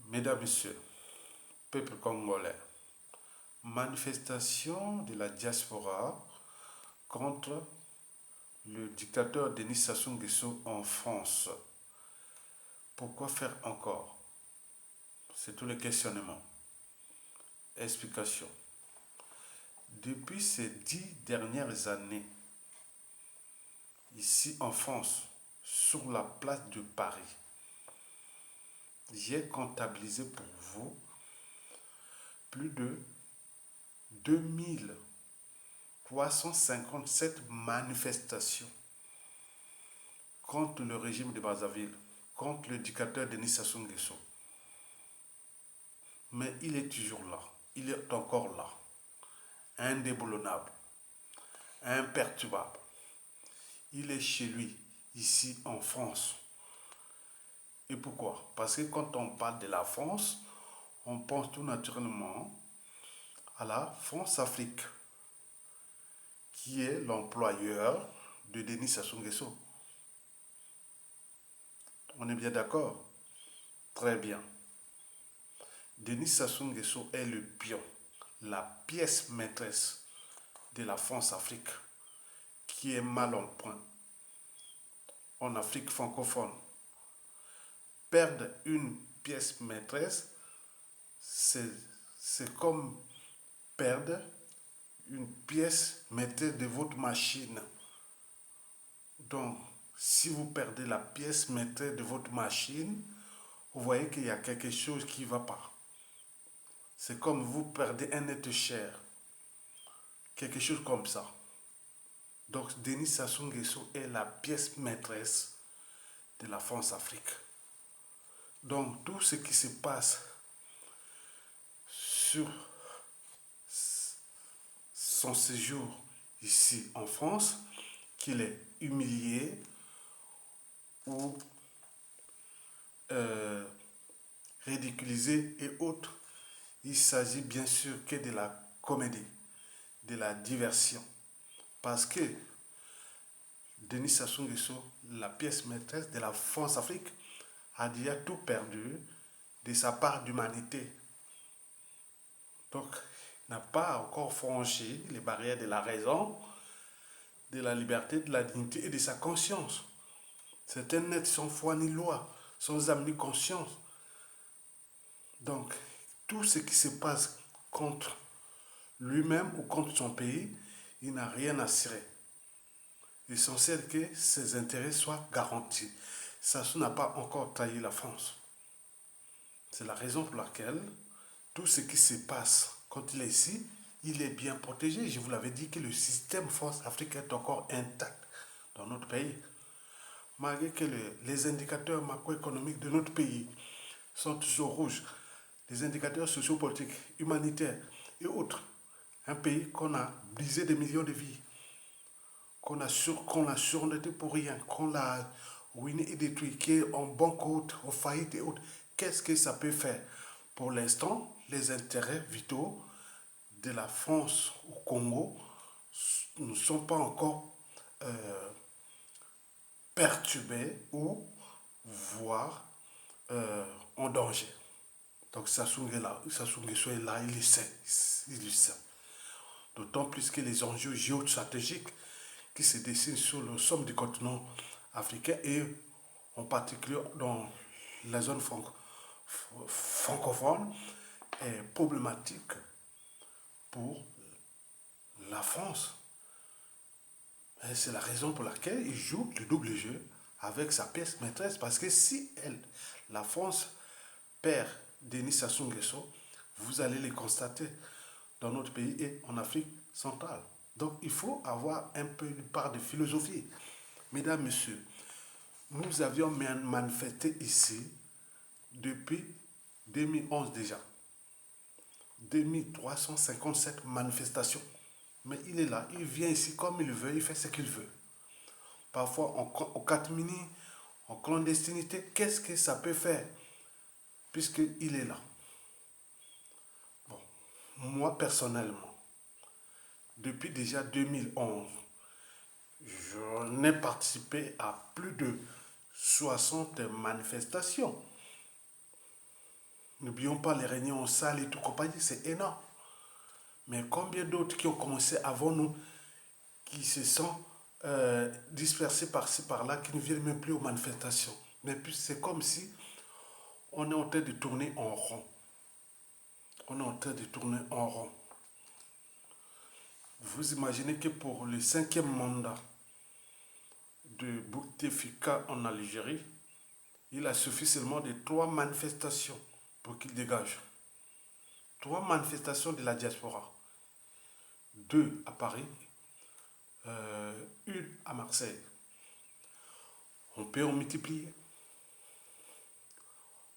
Mesdames, Messieurs, peuple congolais, manifestation de la diaspora contre le dictateur Denis Sassou Nguesso en France. Pourquoi faire encore? C'est tout le questionnement. Explication. Depuis ces 10 dernières années, ici en France, sur la place de Paris, j'ai comptabilisé pour vous plus de 2357 manifestations contre le régime de Brazzaville, contre le dictateur Denis Sassou Nguesso. Mais il est toujours là, il est encore là, indéboulonnable, imperturbable. Il est chez lui, ici en France. Et pourquoi? Parce que quand on parle de la France, on pense tout naturellement à la France-Afrique, qui est l'employeur de Denis Sassou Nguesso. On est bien d'accord? Très bien. Denis Sassou Nguesso est le pion, la pièce maîtresse de la France-Afrique, qui est mal en point en Afrique francophone. Perdre une pièce maîtresse, c'est comme perdre une pièce maîtresse de votre machine. Donc, si vous perdez la pièce maîtresse de votre machine, vous voyez qu'il y a quelque chose qui ne va pas. C'est comme vous perdez un être cher. Quelque chose comme ça. Donc, Denis Sassou Nguesso est la pièce maîtresse de la France-Afrique. Donc, tout ce qui se passe sur son séjour ici en France, qu'il est humilié ou ridiculisé et autres, il s'agit bien sûr que de la comédie, de la diversion. Parce que Denis Sassou Nguesso, la pièce maîtresse de la France-Afrique, a déjà tout perdu de sa part d'humanité. Donc, n'a pas encore franchi les barrières de la raison, de la liberté, de la dignité et de sa conscience. C'est un être sans foi ni loi, sans âme ni conscience. Donc, tout ce qui se passe contre lui-même ou contre son pays, il n'a rien à cirer. L'essentiel que ses intérêts soient garantis. Sassou n'a pas encore trahi la France. C'est la raison pour laquelle tout ce qui se passe quand il est ici, il est bien protégé. Je vous l'avais dit que le système France-Afrique est encore intact dans notre pays. Malgré que les indicateurs macroéconomiques de notre pays sont toujours rouges, les indicateurs sociopolitiques, humanitaires et autres, un pays qu'on a brisé des millions de vies, qu'on a surendetté pour rien, qu'on l'a ruiné et détruit, qui est en banqueroute, en faillite et autres. Qu'est-ce que ça peut faire? Pour l'instant, les intérêts vitaux de la France au Congo ne sont pas encore perturbés ou voire en danger. Donc Sassou Nguesso est là, il le sait, il le sait. D'autant plus que les enjeux géostratégiques qui se dessinent sur le somme du continent africain et en particulier dans la zone francophone est problématique pour la France. Et c'est la raison pour laquelle il joue le double jeu avec sa pièce maîtresse. Parce que si la France perd Denis Sassou Nguesso, vous allez les constater dans notre pays et en Afrique centrale. Donc il faut avoir un peu une part de philosophie. Mesdames, Messieurs, nous avions manifesté ici depuis 2011 déjà. 2357 manifestations. Mais il est là, il vient ici comme il veut, il fait ce qu'il veut. Parfois en catimini, en clandestinité, qu'est-ce que ça peut faire? Puisqu'il est là. Bon, moi personnellement, depuis déjà 2011, je n'ai participé à plus de 60 manifestations. N'oublions pas les réunions en salle et tout compagnie, c'est énorme. Mais combien d'autres qui ont commencé avant nous, qui se sont dispersés par-ci, par-là, qui ne viennent même plus aux manifestations. Mais puis c'est comme si on est en train de tourner en rond. On est en train de tourner en rond. Vous imaginez que pour le 5e mandat de Bouteflika en Algérie, il a suffi seulement de 3 manifestations pour qu'il dégage. 3 manifestations de la diaspora. 2 à Paris, une à Marseille. On peut en multiplier.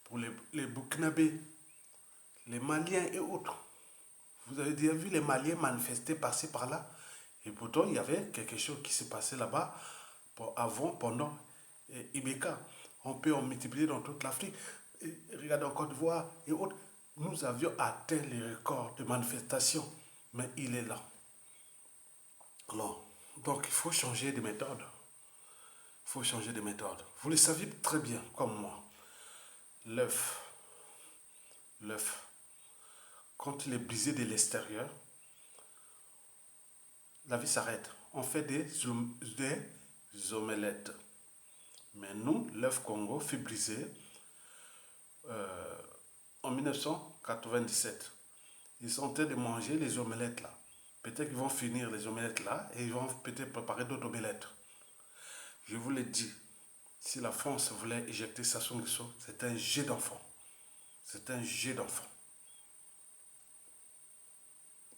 Pour les Burkinabés, les Maliens et autres. Vous avez déjà vu les Maliens manifester par-ci par-là. Et pourtant, il y avait quelque chose qui s'est passé là-bas avant, pendant Ibeka. On peut en multiplier dans toute l'Afrique. Regardez en Côte d'Ivoire et autres. Nous avions atteint les records de manifestation. Mais il est là. Alors, donc il faut changer de méthode. Il faut changer de méthode. Vous le saviez très bien, comme moi. L'œuf, quand il est brisé de l'extérieur, la vie s'arrête. On fait des omelettes. Mais nous, l'œuf Congo fut brisé en 1997. Ils sont en train de manger les omelettes là. Peut-être qu'ils vont finir les omelettes là et ils vont peut-être préparer d'autres omelettes. Je vous l'ai dit, si la France voulait éjecter Sassou Nguesso, c'est un jet d'enfant. C'est un jet d'enfant.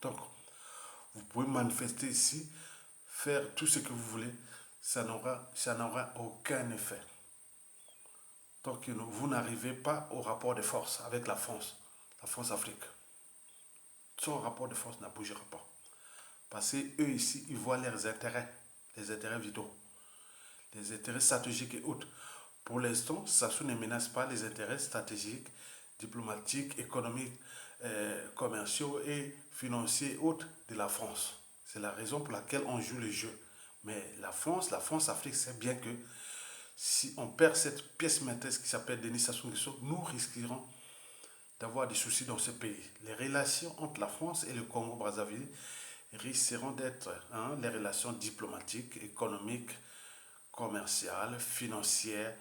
Donc, vous pouvez manifester ici, faire tout ce que vous voulez, ça n'aura aucun effet. Tant que vous n'arrivez pas au rapport de force avec la France-Afrique. Son rapport de force ne bougera pas. Parce qu'eux ici, ils voient leurs intérêts, les intérêts vitaux, les intérêts stratégiques et autres. Pour l'instant, Sassou ne menace pas les intérêts stratégiques, diplomatiques, économiques, commerciaux et financiers et autres de la France. C'est la raison pour laquelle on joue le jeu. Mais la France-Afrique sait bien que si on perd cette pièce maîtresse qui s'appelle Denis Sassou Nguesso, nous risquerons d'avoir des soucis dans ce pays. Les relations entre la France et le Congo-Brazzaville risqueront d'être les relations diplomatiques, économiques, commerciales, financières,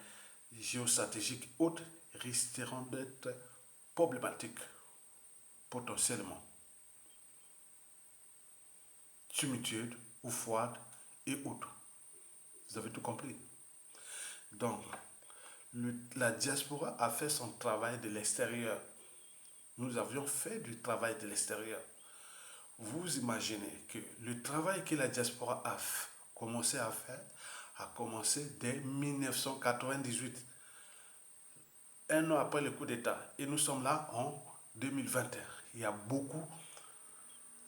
géostratégiques, autres risqueront d'être problématiques potentiellement. Tumultueuses ou froides et autres. Vous avez tout compris. Donc, la diaspora a fait son travail de l'extérieur. Nous avions fait du travail de l'extérieur. Vous imaginez que le travail que la diaspora a commencé à faire a commencé dès 1998, un an après le coup d'État. Et nous sommes là en 2021. Il y a beaucoup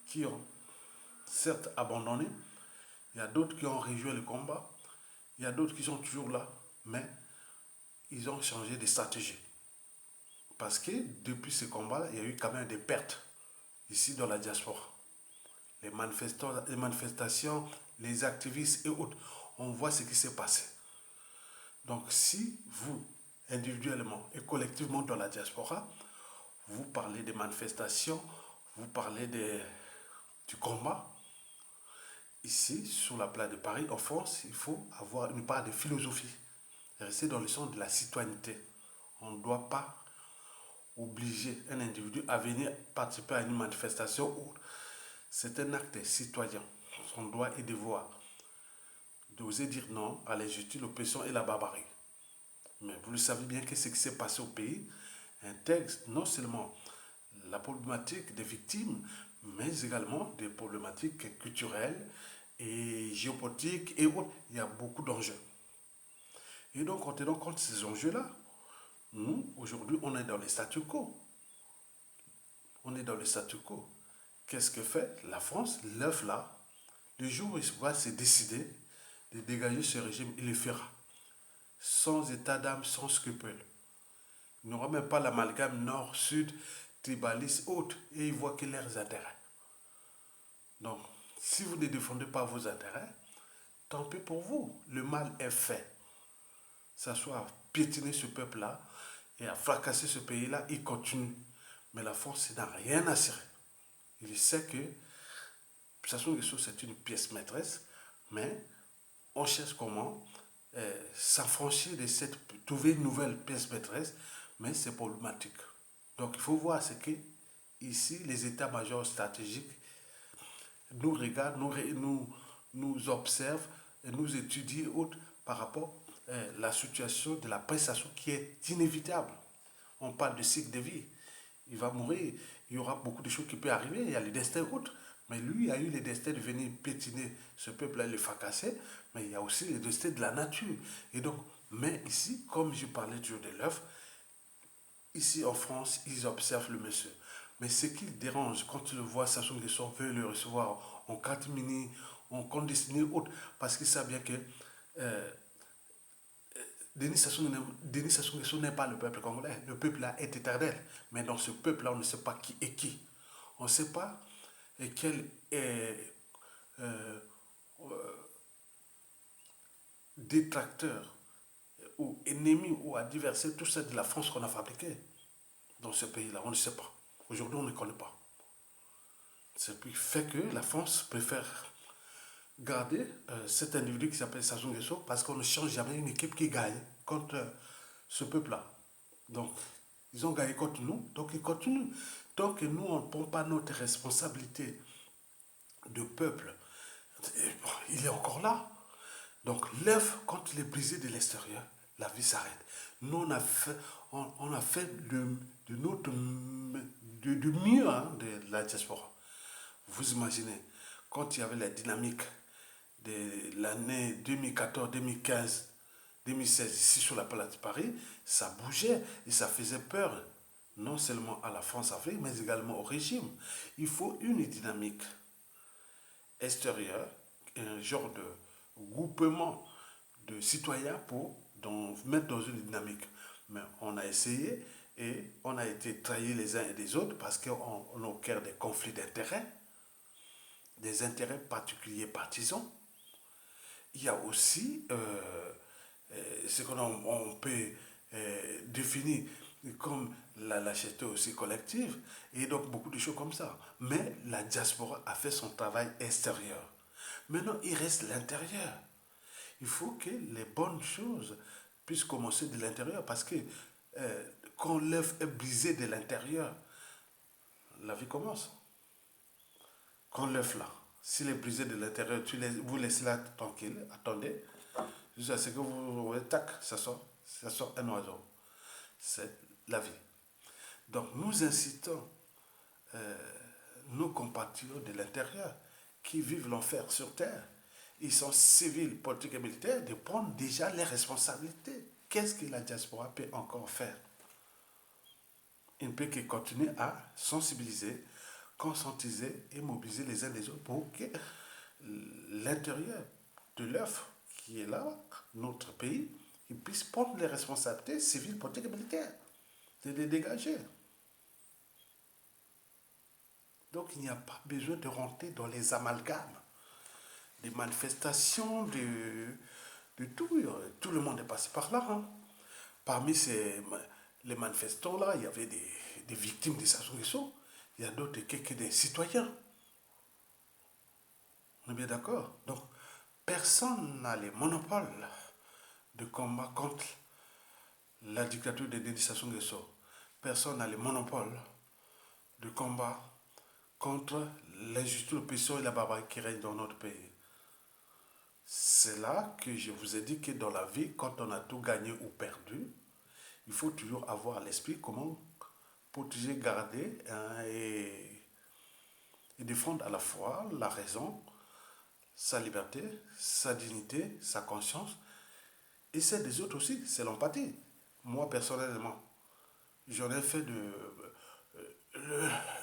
qui ont certes abandonné, il y a d'autres qui ont rejoint le combat, il y a d'autres qui sont toujours là, mais ils ont changé de stratégie. Parce que depuis ce combat, il y a eu quand même des pertes ici dans la diaspora. Les manifestations, les activistes et autres, on voit ce qui s'est passé. Donc si vous, individuellement et collectivement dans la diaspora, vous parlez des manifestations, vous parlez du combat, ici, sur la place de Paris, en France, il faut avoir une part de philosophie. Rester dans le sens de la citoyenneté. On ne doit pas obliger un individu à venir participer à une manifestation où c'est un acte citoyen. Son droit et devoir d'oser dire non à l'injustice, l'oppression et la barbarie. Mais vous le savez bien que ce qui s'est passé au pays intègre non seulement la problématique des victimes, mais également des problématiques culturelles et géopolitiques et autres. Il y a beaucoup d'enjeux. Et donc, en tenant compte de ces enjeux-là, nous, aujourd'hui, on est dans le statu quo. On est dans le statu quo. Qu'est-ce que fait la France? L'œuf là, le jour où il va se décider de dégager ce régime, il le fera. Sans état d'âme, sans scrupule. Il n'aura même pas l'amalgame nord-sud, tribaliste, autre, et il voit que leurs intérêts. Donc, si vous ne défendez pas vos intérêts, tant pis pour vous. Le mal est fait. Ça soit piétiner ce peuple-là et à fracasser ce pays-là, il continue. Mais la France n'a rien à cirer. Il sait que Sassou Nguesso, c'est une pièce maîtresse, mais on cherche comment s'affranchir de cette, trouver une nouvelle pièce maîtresse, mais c'est problématique. Donc il faut voir ce que ici les états-majors stratégiques nous regardent, nous observent et nous étudient autres par rapport à la situation de la prestation qui est inévitable. On parle de cycle de vie. Il va mourir, il y aura beaucoup de choses qui peuvent arriver, il y a le destin autre. Mais lui a eu le destin de venir piétiner ce peuple-là, le fracasser, mais il y a aussi le destin de la nature. Et donc, mais ici, comme je parlais toujours de l'œuf, ici en France, ils observent le monsieur. Mais ce qui le dérange, quand tu le vois, Sassou Nguesso veut le recevoir en catimini, en condescendé, autre, parce qu'il sait bien que euh, Denis Sassou Nguesso n'est pas le peuple congolais. Le peuple là est éternel. Mais dans ce peuple là, on ne sait pas qui est qui. On ne sait pas quel est euh, détracteur ou ennemi ou adversaire, tout ça de la France qu'on a fabriqué dans ce pays-là. On ne sait pas. Aujourd'hui, on ne connaît pas. Ce qui fait que la France préfère garder cet individu qui s'appelle Sassou Nguesso parce qu'on ne change jamais une équipe qui gagne contre ce peuple-là. Donc, ils ont gagné contre nous, donc ils continuent. Tant que nous, on ne prend pas notre responsabilité de peuple, il est encore là. Donc, l'œuf, quand il est brisé de l'extérieur, la vie s'arrête. Nous, on a fait de notre de mieux de la diaspora. Vous imaginez, quand il y avait la dynamique de l'année 2014, 2015, 2016 ici sur la place de Paris, ça bougeait et ça faisait peur, non seulement à la France-Afrique, mais également au régime. Il faut une dynamique extérieure, un genre de groupement de citoyens pour mettre dans une dynamique. Mais on a essayé et on a été trahis les uns et les autres parce qu'on a au cœur des conflits d'intérêts, des intérêts particuliers partisans. Il y a aussi ce qu'on peut définir comme la lâcheté aussi collective, et donc beaucoup de choses comme ça. Mais la diaspora a fait son travail extérieur. Maintenant, il reste l'intérieur. Il faut que les bonnes choses puissent commencer de l'intérieur, parce que quand l'œuf est brisé de l'intérieur, la vie commence. Quand l'œuf là, s'il est brisé de l'intérieur, vous laissez là tranquille, attendez, jusqu'à ce que vous voyez, tac, ça sort un oiseau. C'est la vie. Donc nous incitons nos compatriotes de l'intérieur qui vivent l'enfer sur terre, ils sont civils, politiques et militaires, de prendre déjà les responsabilités. Qu'est-ce que la diaspora peut encore faire? Il ne peut que continuer à sensibiliser, conscientiser et mobiliser les uns les autres pour que l'intérieur de l'œuf qui est là, notre pays, il puisse prendre les responsabilités civiles, politiques et militaires, de les dégager. Donc il n'y a pas besoin de rentrer dans les amalgames, des manifestations, de tout. Tout le monde est passé par là. Hein. Parmi les manifestants-là, il y avait des victimes de Sassou Nguesso. Il y a d'autres que des citoyens. On est bien d'accord. Donc, personne n'a les monopoles de combat contre la dictature de Denis Sassou Nguesso. Personne n'a les monopoles de combat contre l'injustice, l'oppression et la barbarie qui règnent dans notre pays. C'est là que je vous ai dit que dans la vie, quand on a tout gagné ou perdu, il faut toujours avoir à l'esprit comment protéger, garder et défendre à la fois la raison, sa liberté, sa dignité, sa conscience, et celle des autres aussi, c'est l'empathie. Moi, personnellement, j'en ai fait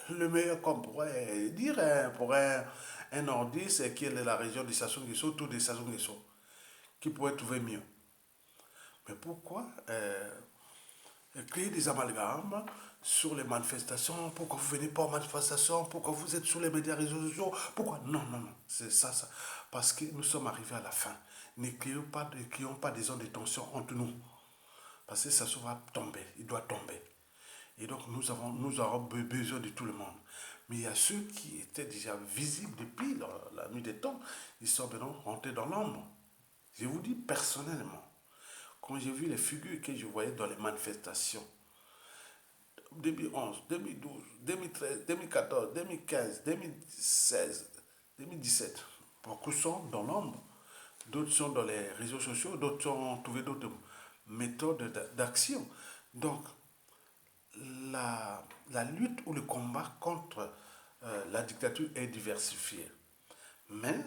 le meilleur qu'on pourrait dire pour un nordiste qui est de la région de Sassou Nguesso, tout de Sassou Nguesso, qui pourrait trouver mieux. Mais pourquoi créer des amalgames sur les manifestations? Pourquoi vous venez pas aux manifestations? Pourquoi vous êtes sur les médias réseaux sociaux? Pourquoi? Non, non, non, c'est ça, ça. Parce que nous sommes arrivés à la fin. Ne créons pas des zones de tension entre nous. Parce que Sassou va tomber, il doit tomber. Et donc nous aurons besoin de tout le monde. Mais il y a ceux qui étaient déjà visibles depuis la nuit des temps, ils sont maintenant rentrés dans l'ombre. Je vous dis personnellement, quand j'ai vu les figures que je voyais dans les manifestations, 2011, 2012, 2013, 2014, 2015, 2016, 2017, beaucoup sont dans l'ombre. D'autres sont dans les réseaux sociaux, d'autres ont trouvé d'autres méthodes d'action. Donc, la lutte ou le combat contre la dictature est diversifié. Mais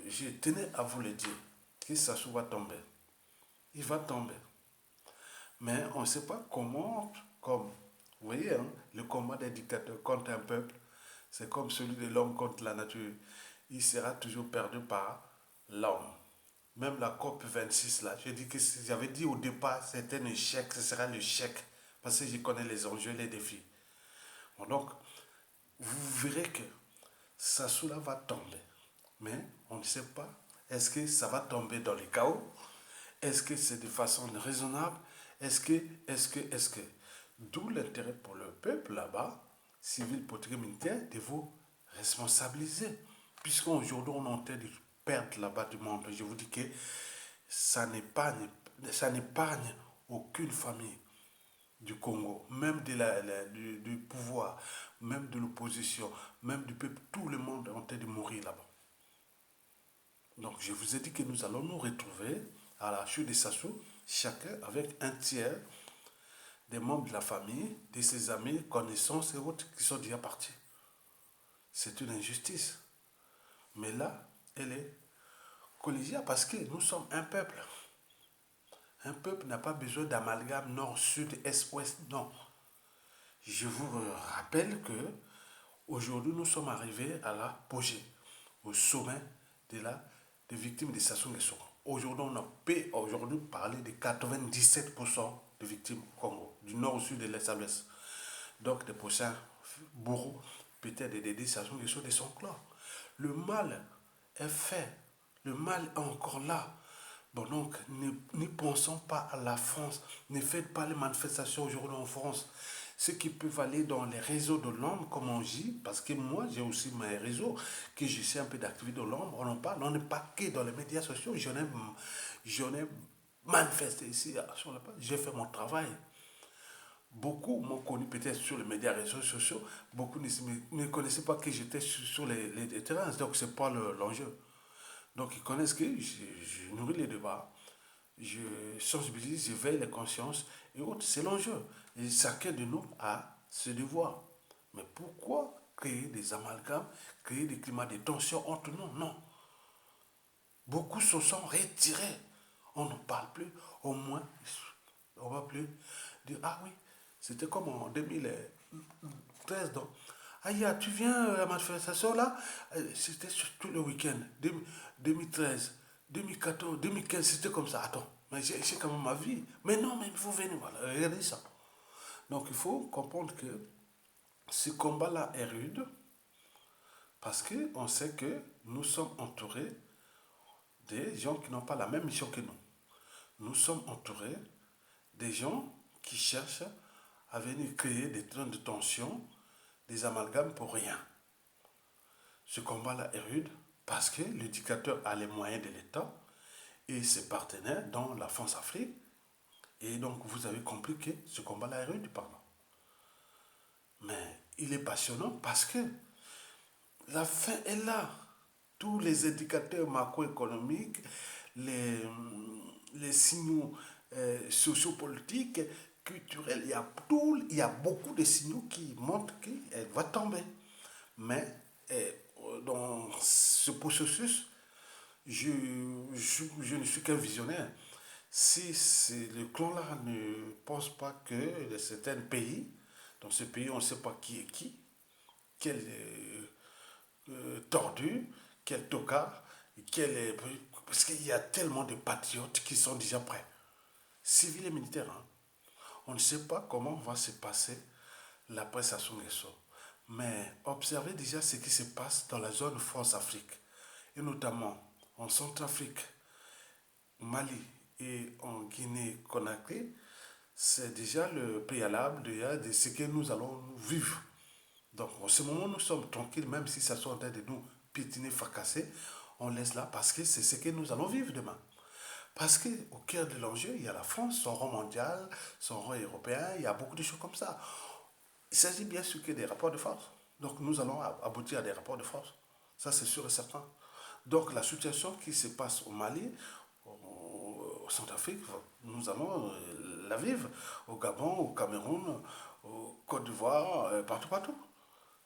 je tenais à vous le dire, que Sassou va tomber. Il va tomber. Mais on ne sait pas comment, comme, vous voyez, hein, le combat des dictateurs contre un peuple, c'est comme celui de l'homme contre la nature. Il sera toujours perdu par l'homme. Même la COP 26, là, j'avais dit au départ, c'était un échec, ce sera l'échec, parce que je connais les enjeux, les défis. Bon, donc, vous verrez que Sassoula va tomber. Mais on ne sait pas, est-ce que ça va tomber dans les chaos? Est-ce que c'est de façon raisonnable? Est-ce que d'où l'intérêt pour le peuple là-bas, civil, politique, militaire, de vous responsabiliser. Puisqu'aujourd'hui, on est en train de perdre là-bas du monde. Je vous dis que ça n'épargne aucune famille du Congo, même du pouvoir, même de l'opposition, même du peuple. Tout le monde est en train de mourir là-bas. Donc, je vous ai dit que nous allons nous retrouver à la chute de Sassou, chacun avec un tiers des membres de la famille, de ses amis, connaissances et autres qui sont déjà partis. C'est une injustice. Mais là, elle est collégiale parce que nous sommes un peuple. Un peuple n'a pas besoin d'amalgame nord, sud, est, ouest, non. Je vous rappelle que aujourd'hui nous sommes arrivés à l'apogée, au sommet des victimes de Sassou Nguesso. Aujourd'hui, on peut parler de 97% de victimes au Congo, du nord au sud, de l'est à l'ouest. Donc, des prochains bourreaux, peut-être des dédés Sassou Nguesso de son clan. Le mal est fait, le mal est encore là. Bon, donc, ne pensons pas à la France, ne faites pas les manifestations aujourd'hui en France. Ceux qui peuvent aller dans les réseaux de l'ombre, comme on dit, parce que moi, j'ai aussi mes réseaux, que je sais un peu d'activité de l'ombre, on en parle, on n'est pas que dans les médias sociaux, j'en ai manifesté ici, sur la page, j'ai fait mon travail. Beaucoup m'ont connu peut-être sur les médias réseaux sociaux, beaucoup ne connaissaient pas que j'étais sur les terrains, donc c'est pas l'enjeu. Donc ils connaissent que je nourris les débats, je sensibilise, je veille les consciences et autres, c'est l'enjeu. Et chacun de nous a ce devoir. Mais pourquoi créer des amalgames, créer des climats de tension entre nous? Non. Beaucoup se sont retirés. On n'en parle plus. Au moins, on ne va plus dire, ah oui, c'était comme en 2013. Donc, ah, tu viens à la manifestation là? C'était tout le week-end. 2013, 2014, 2015, c'était comme ça. Attends, mais j'ai quand même ma vie. Mais non, mais il faut venir, voilà, regardez ça. Donc il faut comprendre que ce combat-là est rude parce qu'on sait que nous sommes entourés des gens qui n'ont pas la même mission que nous. Nous sommes entourés des gens qui cherchent à venir créer des trains de tension, des amalgames pour rien. Ce combat-là est rude parce que le dictateur a les moyens de l'État et ses partenaires dans la France-Afrique. Et donc vous avez compris que ce combat-là est rude, pardon. Mais il est passionnant parce que la fin est là. Tous les indicateurs macroéconomiques, les signaux sociopolitiques, culturels, il y a beaucoup de signaux qui montrent qu'elle va tomber. Mais dans ce processus, je ne suis qu'un visionnaire. Si le clan-là ne pense pas que certains pays, dans ce pays, on ne sait pas qui est qui, quel tordu, quel tocard, parce qu'il y a tellement de patriotes qui sont déjà prêts, civils et militaires. Hein. On ne sait pas comment va se passer l'après Sassou Nguesso. Mais observez déjà ce qui se passe dans la zone France-Afrique, et notamment en Centrafrique, Mali et en Guinée-Conakry. c'est déjà le préalable de ce que nous allons vivre. Donc, en ce moment, nous sommes tranquilles, même si ça soit en train de nous piétiner, fracasser, on laisse là parce que c'est ce que nous allons vivre demain. Parce qu'au cœur de l'enjeu, il y a la France, son rang mondial, son rang européen, il y a beaucoup de choses comme ça. Il s'agit bien sûr que des rapports de force. Donc nous allons aboutir à des rapports de force. Ça, c'est sûr et certain. Donc la situation qui se passe au Mali, au Centrafrique, nous allons la vivre. Au Gabon, au Cameroun, au Côte d'Ivoire, partout, partout.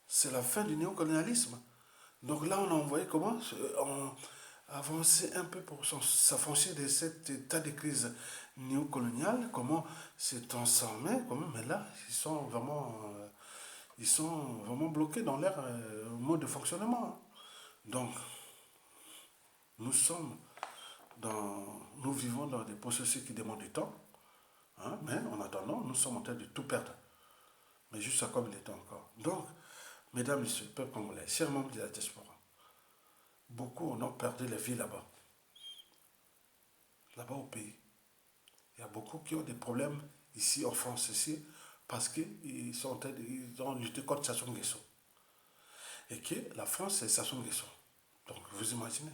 C'est la fin du néocolonialisme. Donc là, on a envoyé comment on avancer un peu pour s'affranchir de cet état de crise néocoloniale, comment se transformer, comment, mais là, ils sont vraiment bloqués dans leur mode de fonctionnement. Donc, nous sommes nous vivons dans des processus qui demandent du temps, hein, mais en attendant, nous sommes en train de tout perdre. Mais juste comme il était encore. Donc, mesdames, messieurs, peuple congolais, chers membres de la diaspora, beaucoup ont perdu la vie là-bas, là-bas au pays. Il y a beaucoup qui ont des problèmes ici en France, ici, parce qu'ils ils ont lutté contre Sassou Nguesso. Et que la France, c'est Sassou Nguesso. Donc, vous imaginez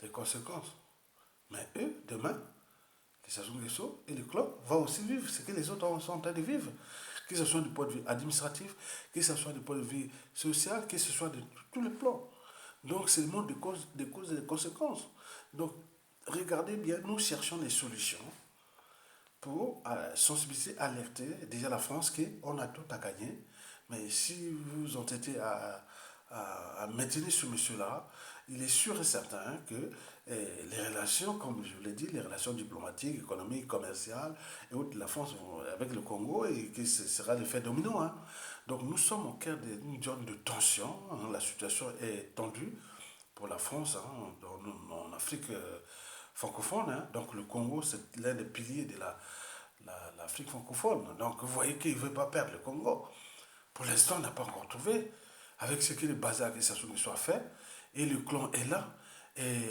les conséquences. Mais eux, demain, les Sassou Nguesso et le club vont aussi vivre ce que les autres sont en train de vivre. Que ce soit du point de vue administratif, que ce soit du point de vue social, que ce soit de tous les plans. Donc, c'est le monde des causes et des conséquences. Donc, regardez bien, nous cherchons des solutions pour sensibiliser, alerter déjà la France qu'on a tout à gagner. Mais si vous entêtez à maintenir ce monsieur-là, il est sûr et certain que les relations, comme je vous l'ai dit, les relations diplomatiques, économiques, commerciales et autres de la France avec le Congo, et que ce sera l'effet domino. Hein. Donc nous sommes au cœur d'une zone de tension. Hein. La situation est tendue pour la France hein, en Afrique francophone. Hein. Donc le Congo, c'est l'un des piliers de l'Afrique francophone. Donc vous voyez qu'il ne veut pas perdre le Congo. Pour l'instant, on n'a pas encore trouvé. Avec ce que le bazar et Sassou soit fait, et le clan est là, et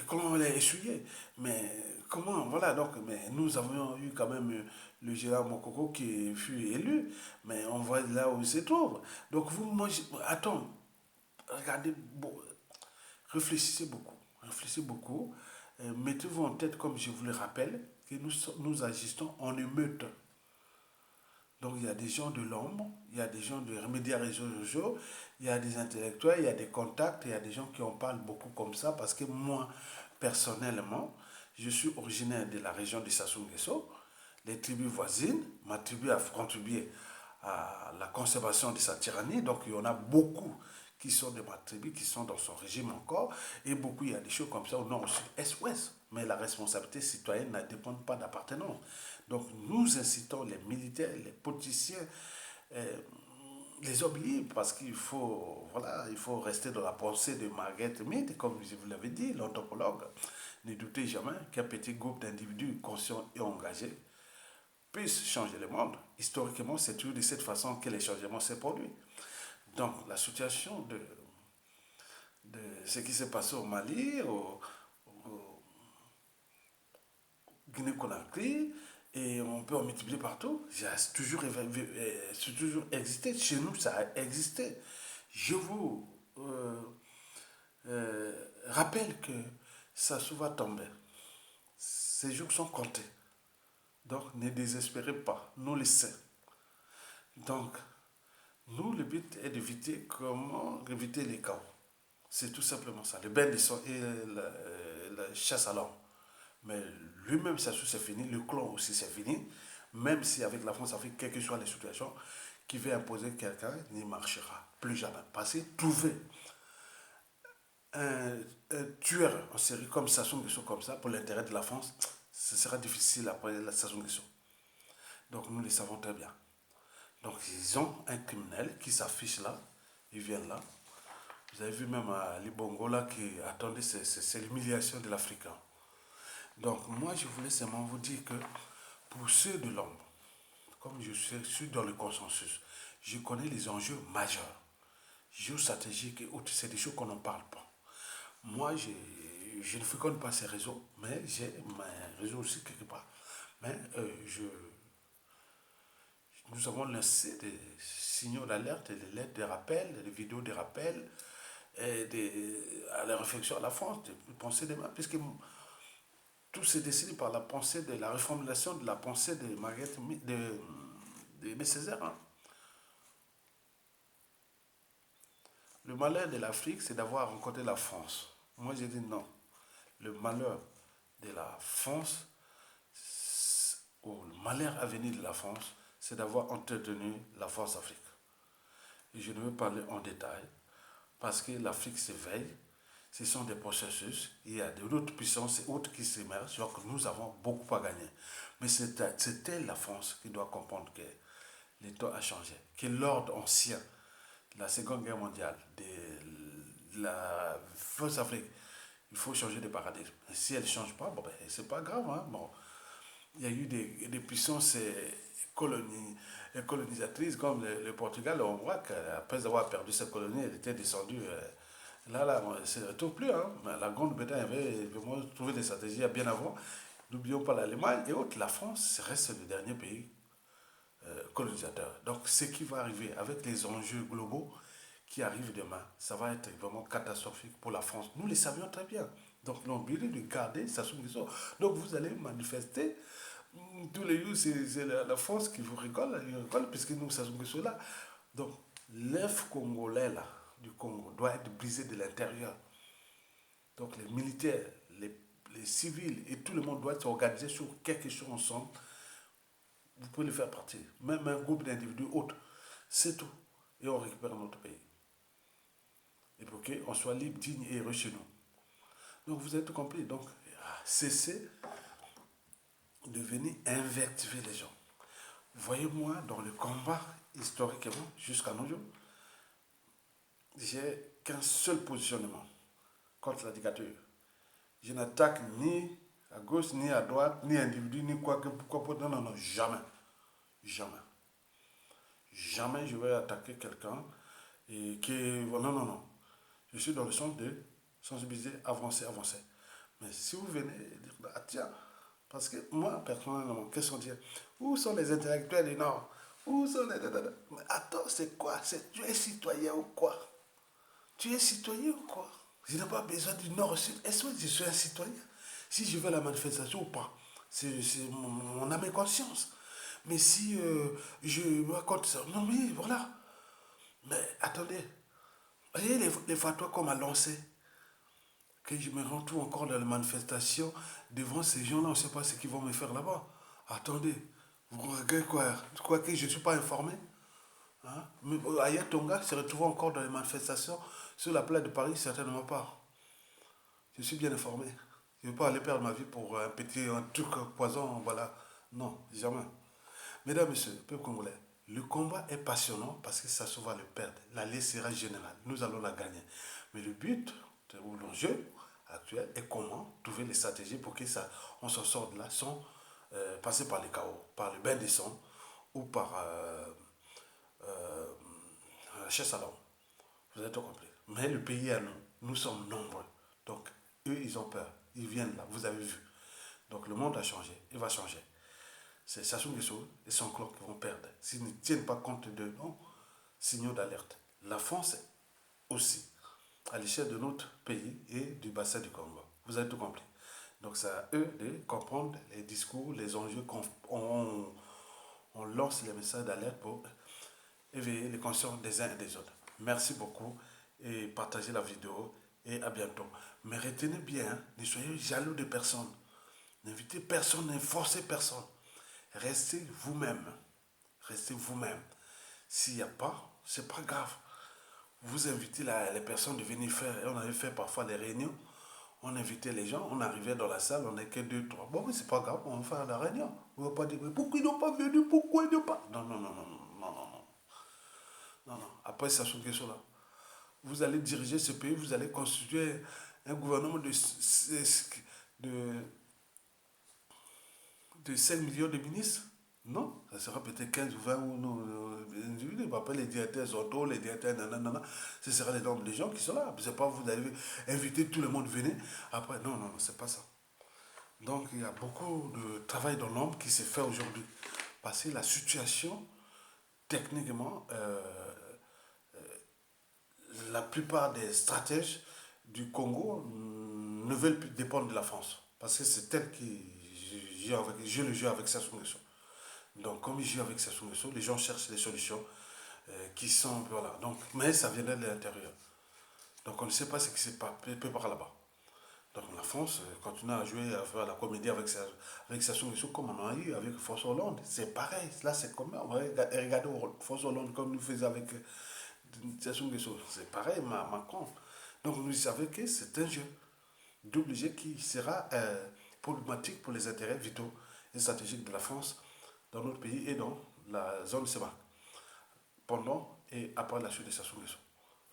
comment on l'a essuyé. Mais comment, voilà, donc, mais nous avions eu quand même le général Mokoko qui fut élu, mais on voit là où il se trouve. Donc vous, moi, attends, regardez, bon, réfléchissez beaucoup, mettez-vous en tête, comme je vous le rappelle, que nous agissons en émeute. Donc il y a des gens de l'ombre, il y a des gens de médias réseaux sociaux, il y a des intellectuels, il y a des contacts, il y a des gens qui en parlent beaucoup comme ça parce que moi, personnellement, je suis originaire de la région de Sassou Nguesso. Les tribus voisines, ma tribu a contribué à la conservation de sa tyrannie, donc il y en a beaucoup qui sont de ma tribu, qui sont dans son régime encore, et beaucoup, il y a des choses comme ça au nord, au sud, est, ouest. Mais la responsabilité citoyenne ne dépend pas d'appartenance. Donc nous incitons les militaires, les politiciens, euh, les oublier parce qu'il faut, voilà, il faut rester dans la pensée de Margaret Mead, comme je vous l'avais dit, l'anthropologue. Ne doutez jamais qu'un petit groupe d'individus conscients et engagés puisse changer le monde. Historiquement, c'est toujours de cette façon que les changements se produisent. Donc la situation de ce qui s'est passé au Mali, au Guinée-Conakry, et on peut en multiplier partout. C'est toujours existé. Chez nous, ça a existé. Je vous rappelle que ça se va tomber. Ces jours sont comptés. Donc, ne désespérez pas. Nous le savons. Donc, nous, le but est d'éviter comment éviter les chaos. C'est tout simplement ça. Le bain de sang et la chasse à l'homme. Mais lui-même, ça c'est fini. Le clan aussi, c'est fini. Même si avec la France-Afrique, quelles que soient les situations, qui veut imposer quelqu'un, il n'y marchera plus jamais. Parce que trouver un, un tueur en série comme Sassou Nguesso comme ça, pour l'intérêt de la France, ce sera difficile après la Sassou Nguesso. Donc nous le savons très bien. Donc ils ont un criminel qui s'affiche là, il vient là. Vous avez vu même à Libongo là qui attendait, c'est l'humiliation de l'Africain. Donc moi je voulais seulement vous dire que pour ceux de l'ombre, comme je suis dans le consensus, je connais les enjeux majeurs, géostratégiques et autres, c'est des choses qu'on n'en parle pas. Moi, je ne fréquente pas ces réseaux, mais j'ai mes réseaux aussi quelque part. Mais nous avons lancé des signaux d'alerte, des lettres de rappel, des vidéos de rappel, à la réflexion à la France, de penser demain, puisque tout s'est décidé par la pensée de la reformulation de la pensée de Marguerite de Aimé Césaire. Hein. Le malheur de l'Afrique, c'est d'avoir rencontré la France. Moi, j'ai dit non. Le malheur de la France, ou le malheur à venir de la France, c'est d'avoir entretenu la France Afrique. Et je ne veux parler en détail, parce que l'Afrique s'éveille, ce sont des processus, il y a d'autres puissances et autres qui s'émergent, donc nous avons beaucoup à gagner. Mais c'était la France qui doit comprendre que le temps a changé, que l'ordre ancien de la Seconde Guerre mondiale, de la France Afrique, il faut changer de paradigme. Et si elle ne change pas, bon, ben, c'est pas grave. Hein? Bon, il y a eu des puissances colonisatrices comme le Portugal. On voit qu'après avoir perdu sa colonie, elle était descendue. Là, on ne se retrouve plus. Hein. La Grande-Bretagne avait vraiment trouvé des stratégies bien avant. N'oublions pas l'Allemagne et autres. La France reste le dernier pays colonisateur. Donc, ce qui va arriver avec les enjeux globaux qui arrivent demain, ça va être vraiment catastrophique pour la France. Nous le savions très bien. Donc, l'obligé de garder sa soumission. Donc, vous allez manifester. Tous les jours, c'est la France qui vous rigole, puisque nous, ça sommes là. Donc, l'œuf congolais, là, du Congo, doit être brisé de l'intérieur. Donc, les militaires, les civils et tout le monde doit s'organiser sur quelque chose ensemble. Vous pouvez le faire partir. Même un groupe d'individus autres. C'est tout. Et on récupère notre pays. Et pour qu'on soit libre, digne et heureux chez nous. Donc, vous avez tout compris. Donc, cessez de venir invectiver les gens. Voyez-moi dans le combat historiquement jusqu'à nos jours, j'ai qu'un seul positionnement contre la dictature. Je n'attaque ni à gauche, ni à droite, ni individu, ni quoi que pourquoi. Non, non, non, jamais. Jamais. Jamais je vais attaquer quelqu'un et qui. Non, non, non. Je suis dans le sens de sensibiliser, avancer, avancer. Mais si vous venez dire, ah tiens, parce que moi, personnellement, qu'est-ce qu'on dit? Où sont les intellectuels du Nord? Où sont les... Mais attends, c'est quoi? Tu es citoyen ou quoi? Tu es citoyen ou quoi? Je n'ai pas besoin du Nord au Sud. Est-ce que je suis un citoyen? Si je vais à la manifestation ou pas, c'est mon âme et conscience. Mais si je me raconte ça, non, oui, voilà. Mais attendez, voyez les fatwas qu'on m'a lancés, que je me retrouve encore dans la manifestation devant ces gens-là, on ne sait pas ce qu'ils vont me faire là-bas. Attendez, vous regardez quoi? Tu crois que je ne suis pas informé? Hein? Mais Aya Tonga se retrouve encore dans les manifestations sur la place de Paris, certainement pas. Je suis bien informé. Je ne vais pas aller perdre ma vie pour un truc poison, voilà. Non, jamais. Mesdames, Messieurs, peuple congolais, le combat est passionnant parce que ça se va le perdre. L'allée sera générale. Nous allons la gagner. Mais le but, ou l'enjeu actuel, est comment trouver les stratégies pour que ça, on s'en sorte de là sans passer par les chaos, par le bain des sangs ou par la chasse à l'homme. Vous avez tout compris. Mais le pays est à nous. Nous sommes nombreux. Donc, eux, ils ont peur. Ils viennent là. Vous avez vu. Donc, le monde a changé. Il va changer. C'est Sassou Nguesso et son clan qui vont perdre. S'ils ne tiennent pas compte de nos signaux d'alerte. La France aussi, à l'échelle de notre pays et du bassin du Congo. Vous avez tout compris. Donc c'est à eux de comprendre les discours, les enjeux on lance les messages d'alerte pour éveiller les consciences des uns et des autres. Merci beaucoup et partagez la vidéo et à bientôt. Mais retenez bien, hein, ne soyez jaloux de personne. N'invitez personne, ne forcez personne. Restez vous-même. Restez vous-même. S'il n'y a pas, c'est pas grave. Vous invitez les personnes de venir faire. On avait fait parfois des réunions. On invitait les gens, on arrivait dans la salle, on n'est que deux, trois. Bon, mais c'est pas grave, on va faire la réunion. On ne va pas dire, mais pourquoi ils n'ont pas venu, pourquoi ils n'ont pas. Non, non, non, non, non, non, non, non. Non, non. Après, ça se question là. Vous allez diriger ce pays, vous allez constituer un gouvernement de, de 5 millions de ministres. Non, ça sera peut-être 15 ou 20 ou non, individus. Après, les directeurs auto, les directeurs, nanana, ce sera les nombres de gens qui sont là. C'est pas vous allez inviter tout le monde, venez. Après, non, non, non, c'est pas ça. Donc il y a beaucoup de travail dans l'ombre qui s'est fait aujourd'hui. Parce que la situation, techniquement, la plupart des stratèges du Congo ne veulent plus dépendre de la France. Parce que c'est elle qui joue le jeu avec Sassou Nguesso. Donc comme ils jouent avec Sassou Nguesso, les gens cherchent des solutions qui sont... Voilà. Donc, mais ça viendrait de l'intérieur. Donc on ne sait pas ce qui s'est passé par là-bas. Donc la France continue à jouer, à faire la comédie avec Sassou Nguesso comme on a eu avec François Hollande. C'est pareil. Là, c'est comme on va regarder François Hollande comme nous faisait avec Sassou Nguesso. C'est pareil, Macron. Donc vous savez que c'est un jeu double jeu qui sera problématique pour les intérêts vitaux et stratégiques de la France dans notre pays et dans la zone CEMAC pendant et après la chute de Sassou Nguesso.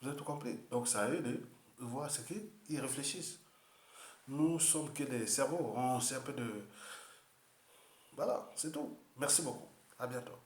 Vous avez tout compris. Donc ça a eux de voir ce qu'ils réfléchissent. Nous sommes que des cerveaux. On sait un peu de... Voilà, c'est tout. Merci beaucoup. À bientôt.